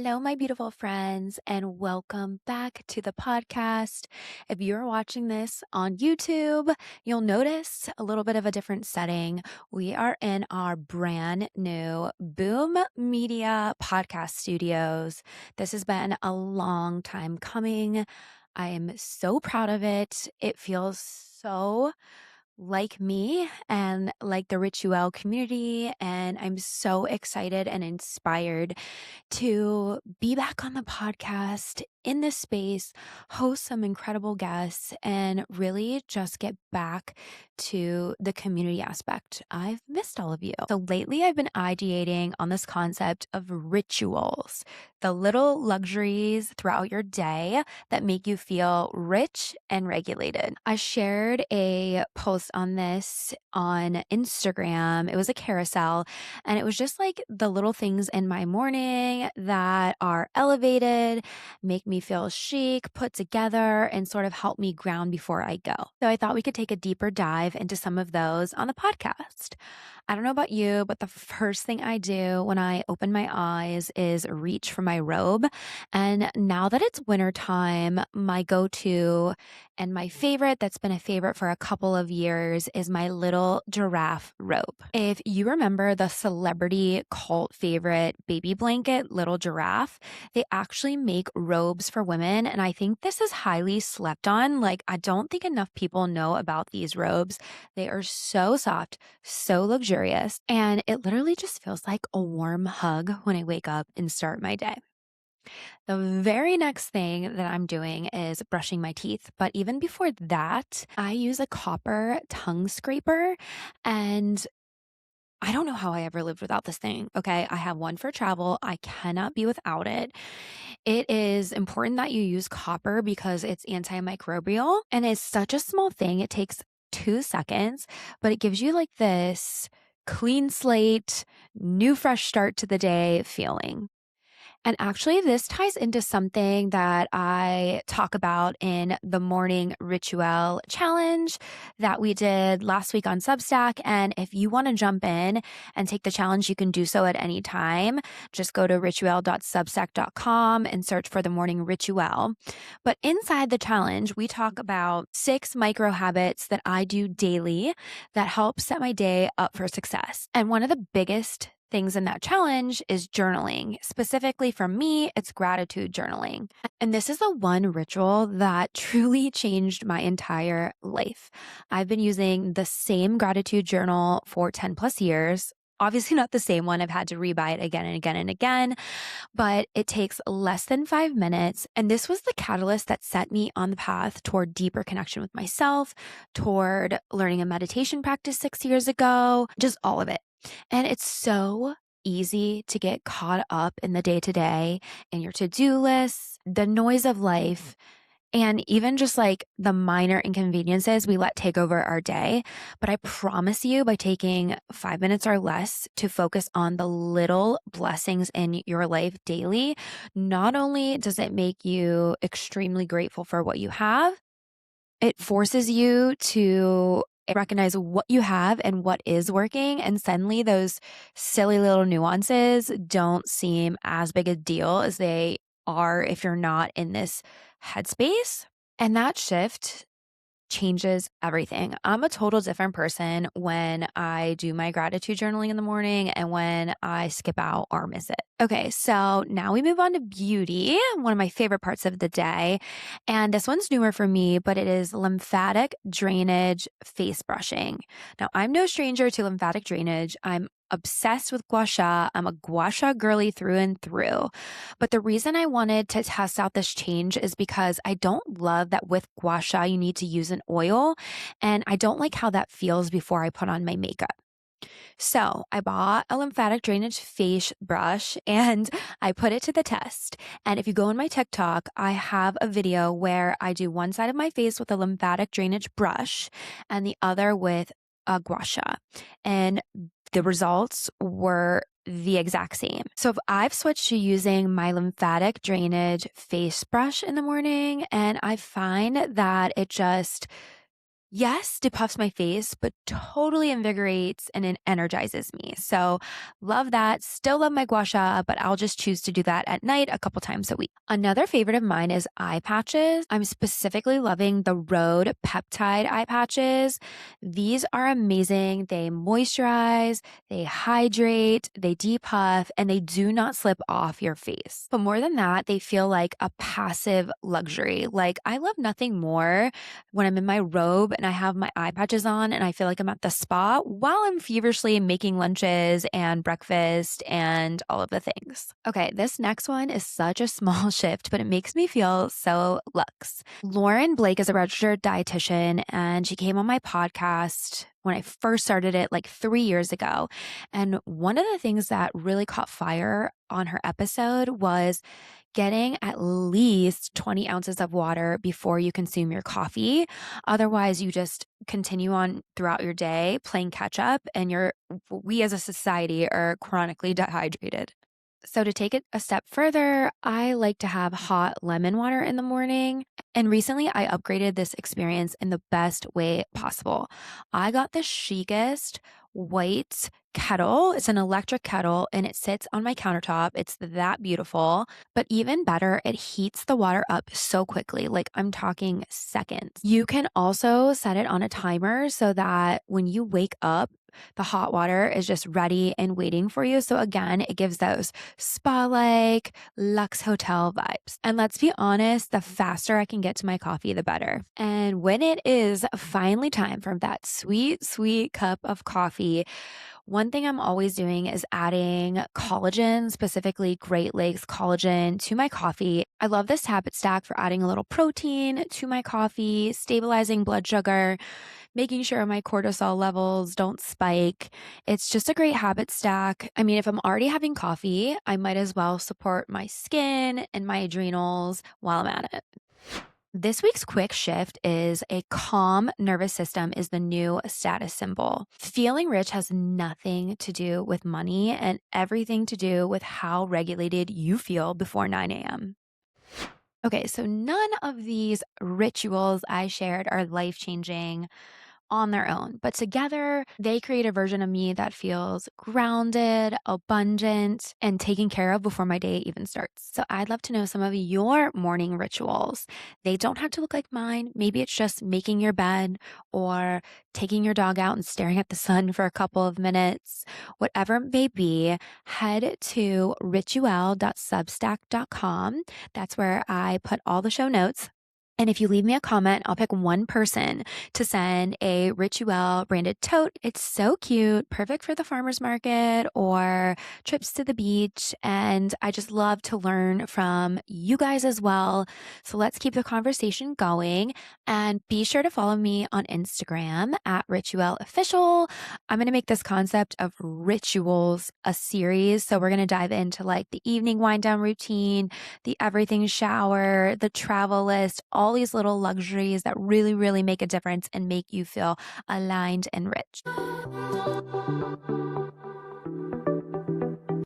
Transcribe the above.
Hello, my beautiful friends, and welcome back to the podcast. If you're watching this on YouTube, you'll notice a little bit of a different setting. We are in our brand new Boom Media podcast studios. This has been a long time coming. I am so proud of it. It feels so like me and like the rich-ual community, and I'm so excited and inspired to be back on the podcast in this space, host some incredible guests, and really just get back to the community aspect. I've missed all of you. So lately, I've been ideating on this concept of rituals, the little luxuries throughout your day that make you feel rich and regulated. I shared a post on this on Instagram. It was a carousel, and it was just like the little things in my morning that are elevated, make me feel chic, put together, and sort of help me ground before I go. So I thought we could take a deeper dive into some of those on the podcast. I don't know about you, but the first thing I do when I open my eyes is reach for my robe. And now that it's wintertime, my go-to and my favorite, that's been a favorite for a couple of years, is my little giraffe robe. If you remember the celebrity cult favorite baby blanket, Little Giraffe, they actually make robes for women. And I think this is highly slept on. Like, I don't think enough people know about these robes. They are so soft, so luxurious, and it literally just feels like a warm hug when I wake up and start my day. The very next thing that I'm doing is brushing my teeth. But even before that, I use a copper tongue scraper, and I don't know how I ever lived without this thing. Okay. I have one for travel. I cannot be without it. It is important that you use copper because it's antimicrobial and it's such a small thing. It takes 2 seconds, but it gives you like this clean slate, new, fresh start to the day feeling. And actually, this ties into something that I talk about in the morning ritual challenge that we did last week on Substack. And if you want to jump in and take the challenge, you can do so at any time. Just go to ritual.substack.com and search for the morning ritual. But inside the challenge, we talk about 6 micro habits that I do daily that help set my day up for success. And one of the biggest things in that challenge is journaling. Specifically for me, it's gratitude journaling. And this is the one ritual that truly changed my entire life. I've been using the same gratitude journal for 10 plus years. Obviously not the same one. I've had to rebuy it again and again and again, but it takes less than 5 minutes. And this was the catalyst that set me on the path toward deeper connection with myself, toward learning a meditation practice 6 years ago, just all of it. And it's so easy to get caught up in the day to day and your to-do lists, the noise of life, and even just like the minor inconveniences we let take over our day. But I promise you, by taking 5 minutes or less to focus on the little blessings in your life daily, not only does it make you extremely grateful for what you have, it forces you to recognize what you have and what is working. And suddenly those silly little nuances don't seem as big a deal as they are if you're not in this headspace. And that shift changes everything. I'm a total different person when I do my gratitude journaling in the morning and when I skip out or miss it. Okay, so now we move on to beauty, one of my favorite parts of the day. And this one's newer for me, but it is lymphatic drainage face brushing. Now, I'm no stranger to lymphatic drainage. I'm obsessed with gua sha. I'm a gua sha girly through and through. But the reason I wanted to test out this change is because I don't love that with gua sha, you need to use an oil. And I don't like how that feels before I put on my makeup. So I bought a lymphatic drainage face brush and I put it to the test. And if you go on my TikTok, I have a video where I do one side of my face with a lymphatic drainage brush and the other with a gua sha. And the results were the exact same. So if I've switched to using my lymphatic drainage face brush in the morning, and I find that it just Yes, depuffs my face, but totally invigorates and it energizes me. So love that. Still love my gua sha, but I'll just choose to do that at night a couple times a week. Another favorite of mine is eye patches. I'm specifically loving the Rhode Peptide eye patches. These are amazing. They moisturize, they hydrate, they depuff, and they do not slip off your face. But more than that, they feel like a passive luxury. Like I love nothing more when I'm in my robe and I have my eye patches on and I feel like I'm at the spa while I'm feverishly making lunches and breakfast and all of the things. Okay, this next one is such a small shift, but it makes me feel so luxe. Lauren Blake is a registered dietitian and she came on my podcast when I first started it like 3 years ago. And one of the things that really caught fire on her episode was getting at least 20 ounces of water before you consume your coffee. Otherwise, you just continue on throughout your day playing catch up, and we as a society are chronically dehydrated. So, to take it a step further, I like to have hot lemon water in the morning. And recently, I upgraded this experience in the best way possible. I got the chicest white kettle. It's an electric kettle and it sits on my countertop. It's that beautiful. But even better, it heats the water up so quickly. Like I'm talking seconds. You can also set it on a timer so that when you wake up, the hot water is just ready and waiting for you. So again, it gives those spa-like luxe hotel vibes. And let's be honest, the faster I can get to my coffee, the better. And when it is finally time for that sweet, sweet cup of coffee, one thing I'm always doing is adding collagen, specifically Great Lakes collagen, to my coffee. I love this habit stack for adding a little protein to my coffee, stabilizing blood sugar, making sure my cortisol levels don't spike. It's just a great habit stack. I mean, if I'm already having coffee, I might as well support my skin and my adrenals while I'm at it. This week's quick shift is a calm nervous system is the new status symbol. Feeling rich has nothing to do with money and everything to do with how regulated you feel before 9 a.m. Okay, so none of these rituals I shared are life changing on their own, but together they create a version of me that feels grounded, abundant, and taken care of before my day even starts. So I'd love to know some of your morning rituals. They don't have to look like mine. Maybe it's just making your bed or taking your dog out and staring at the sun for a couple of minutes. Whatever it may be, head to rich-ual.substack.com. That's where I put all the show notes. And if you leave me a comment, I'll pick one person to send a Rich-ual branded tote. It's so cute, perfect for the farmer's market or trips to the beach. And I just love to learn from you guys as well. So let's keep the conversation going. And be sure to follow me on Instagram at Rich-ual Official. I'm going to make this concept of rituals a series. So we're going to dive into like the evening wind down routine, the everything shower, the travel list, all these little luxuries that really, really make a difference and make you feel aligned and rich.